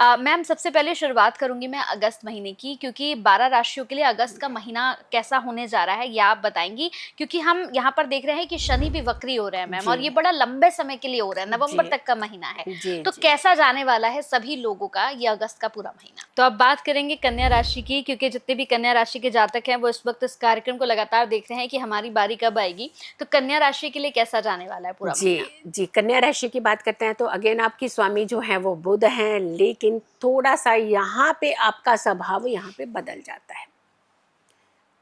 Ma'am सबसे पहले शुरुआत करूंगी मैं अगस्त महीने की, क्योंकि 12 राशियों के लिए अगस्त का महीना कैसा होने जा रहा है ये आप बताएंगी। क्योंकि हम यहाँ पर देख रहे हैं कि शनि भी वक्री हो रहे हैं मैम, जी और ये बड़ा लंबे समय के लिए हो रहा है, जी नवंबर तक का महीना है। जी तो जी कैसा जाने वाला है सभी लोगों का ये अगस्त का पूरा महीना। तो अब बात करेंगे कन्या राशि की, क्योंकि जितने भी कन्या राशि के जातक हैं वो इस वक्त इस कार्यक्रम को लगातार देख रहे हैं कि हमारी बारी कब आएगी। तो कन्या राशि के लिए कैसा जाने वाला है पूरा जी महीना। जी। कन्या राशि की बात करते हैं तो अगेन आपकी स्वामी जो है वो बुध हैं, लेकिन थोड़ा सा यहाँ पे आपका स्वभाव यहाँ पे बदल जाता है।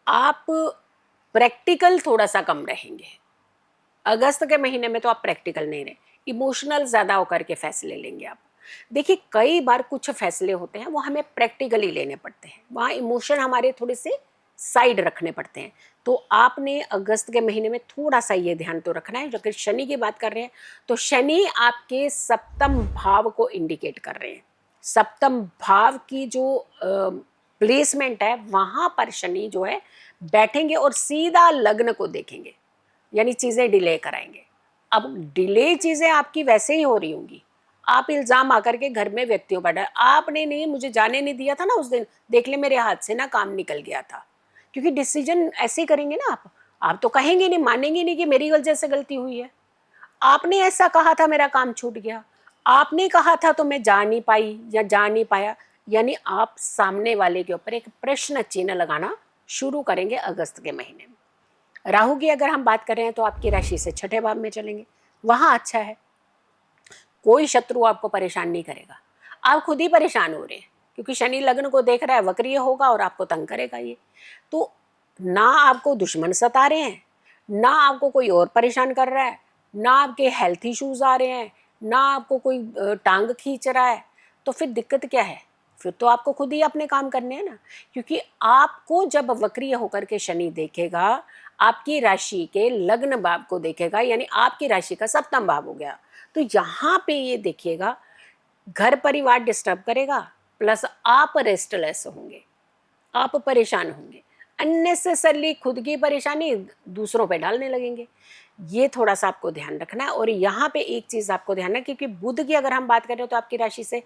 आप प्रैक्टिकल थोड़ा सा कम रहेंगे। अगस्त के महीने में तो आप प्रैक्टिकल नहीं रहे, इमोशनल ज़्यादा होकर के फैसले लेंगे आप। देखिए कई बार कुछ फैसले होते हैं वो हमें प्रैक्टिकली लेने पड़ते हैं, वहाँ इमोशन हमारे थोड़े से साइड रखने पड़ते हैं। तो आपने अगस्त के महीने में थोड़ा सा ये ध्यान तो रखना है। अगर शनि की बात कर रहे हैं तो शनि आपके सप्तम भाव को इंडिकेट कर रहे हैं। सप्तम भाव की जो प्लेसमेंट है वहाँ पर शनि जो है बैठेंगे और सीधा लग्न को देखेंगे, यानी चीज़ें डिले कराएंगे। अब डिले चीज़ें आपकी वैसे ही हो रही होंगी, आप इल्ज़ाम आकर के घर में व्यक्तियों पर डाल, आपने नहीं मुझे जाने नहीं दिया था ना उस दिन, देख ले मेरे हाथ से ना काम निकल गया था। क्योंकि डिसीजन ऐसे करेंगे ना आप तो कहेंगे नहीं, मानेंगे नहीं कि मेरी वजह से गलती हुई है। आपने ऐसा कहा था मेरा काम छूट गया, आपने कहा था तो मैं जा नहीं पाई या जा नहीं पाया, यानी आप सामने वाले के ऊपर एक प्रश्न चिन्ह लगाना शुरू करेंगे अगस्त के महीने में। राहु की अगर हम बात कर रहे हैं तो आपकी राशि से छठे भाव में चलेंगे, वहाँ अच्छा है, कोई शत्रु आपको परेशान नहीं करेगा। आप खुद ही परेशान हो रहे हैं क्योंकि शनि लग्न को देख रहा है, वक्रीय होगा और आपको तंग करेगा ये। तो ना आपको दुश्मन सता रहे हैं, ना आपको कोई और परेशान कर रहा है, ना आपके हेल्थ इश्यूज आ रहे हैं, ना आपको कोई टांग खींच रहा है। तो फिर दिक्कत क्या है? फिर तो आपको खुद ही अपने काम करने हैं ना। क्योंकि आपको जब वक्रीय होकर के शनि देखेगा, आपकी राशि के लग्न भाव को देखेगा, यानी आपकी राशि का सप्तम भाव हो गया। तो यहाँ पे ये देखिएगा घर परिवार डिस्टर्ब करेगा, प्लस आप रेस्टलेस होंगे, आप परेशान होंगे, अननेसेसरली खुद की परेशानी दूसरों पे डालने लगेंगे। ये थोड़ा सा आपको ध्यान रखना है। और यहाँ पे एक चीज़ आपको ध्यान है, क्योंकि बुध की अगर हम बात करें तो आपकी राशि से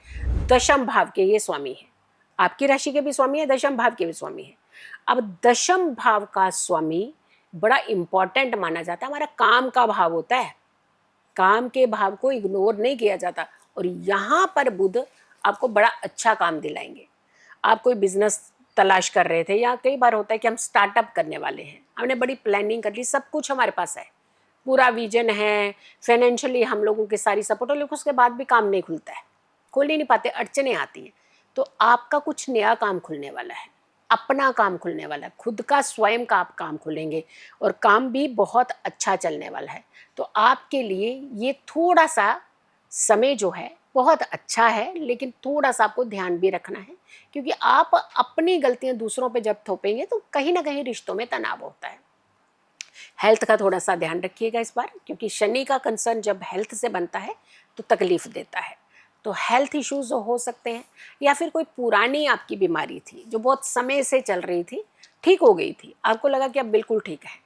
दशम भाव के ये स्वामी है, आपकी राशि के भी स्वामी है, दशम भाव के भी स्वामी है। अब दशम भाव का स्वामी बड़ा इंपॉर्टेंट माना जाता है, हमारा काम का भाव होता है, काम के भाव को इग्नोर नहीं किया जाता। और यहाँ पर बुध आपको बड़ा अच्छा काम दिलाएंगे। आप कोई बिजनेस तलाश कर रहे थे, या कई बार होता है कि हम स्टार्टअप करने वाले हैं, हमने बड़ी प्लानिंग कर ली, सब कुछ हमारे पास है, पूरा विजन है, फाइनेंशियली हम लोगों की सारी सपोर्ट हो, लेकिन उसके बाद भी काम नहीं खुलता है, खोल ही नहीं पाते, अड़चने आती हैं। तो आपका कुछ नया काम खुलने वाला है, अपना काम खुलने वाला है, खुद का स्वयं का आप काम खुलेंगे और काम भी बहुत अच्छा चलने वाला है। तो आपके लिए ये थोड़ा सा समय जो है बहुत अच्छा है, लेकिन थोड़ा सा आपको ध्यान भी रखना है, क्योंकि आप अपनी गलतियां दूसरों पे जब थोपेंगे तो कहीं ना कहीं रिश्तों में तनाव होता है। हेल्थ का थोड़ा सा ध्यान रखिएगा इस बार, क्योंकि शनि का कंसर्न जब हेल्थ से बनता है तो तकलीफ देता है। तो हेल्थ इश्यूज हो सकते हैं, या फिर कोई पुरानी आपकी बीमारी थी जो बहुत समय से चल रही थी, ठीक हो गई थी, आपको लगा कि अब बिल्कुल ठीक है,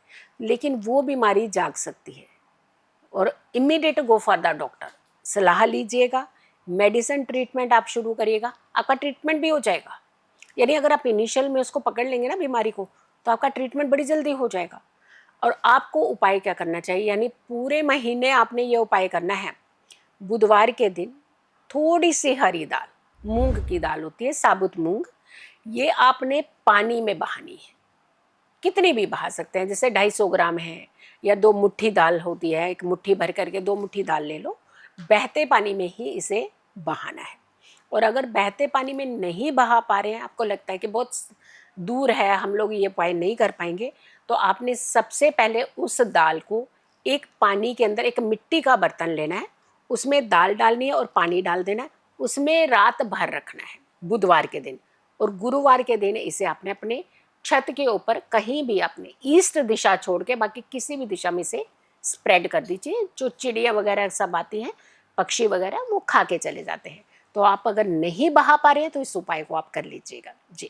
लेकिन वो बीमारी जाग सकती है। और immediate go for the doctor, सलाह लीजिएगा, मेडिसिन ट्रीटमेंट आप शुरू करिएगा, आपका ट्रीटमेंट भी हो जाएगा। यानी अगर आप इनिशियल में उसको पकड़ लेंगे ना बीमारी को, तो आपका ट्रीटमेंट बड़ी जल्दी हो जाएगा। और आपको उपाय क्या करना चाहिए, यानी पूरे महीने आपने ये उपाय करना है। बुधवार के दिन थोड़ी सी हरी दाल, मूंग की दाल होती है, साबुत मूंग, ये आपने पानी में बहानी है, कितनी भी बहा सकते हैं, जैसे 250 ग्राम है, या 2 मुट्ठी दाल होती है, एक मुट्ठी भर करके 2 मुट्ठी दाल ले लो, बहते पानी में ही इसे बहाना है। और अगर बहते पानी में नहीं बहा पा रहे हैं, आपको लगता है कि बहुत दूर है, हम लोग ये उपाय नहीं कर पाएंगे, तो आपने सबसे पहले उस दाल को एक पानी के अंदर, एक मिट्टी का बर्तन लेना है, उसमें दाल डालनी है और पानी डाल देना है, उसमें रात भर रखना है बुधवार के दिन। और गुरुवार के दिन इसे आपने अपने छत के ऊपर कहीं भी अपने ईस्ट दिशा छोड़ के बाकी किसी भी दिशा में से स्प्रेड कर दीजिए। जो चिड़िया वगैरह सब आती हैं, पक्षी वगैरह, वो खा के चले जाते हैं। तो आप अगर नहीं बहा पा रहे हैं तो इस उपाय को आप कर लीजिएगा जी।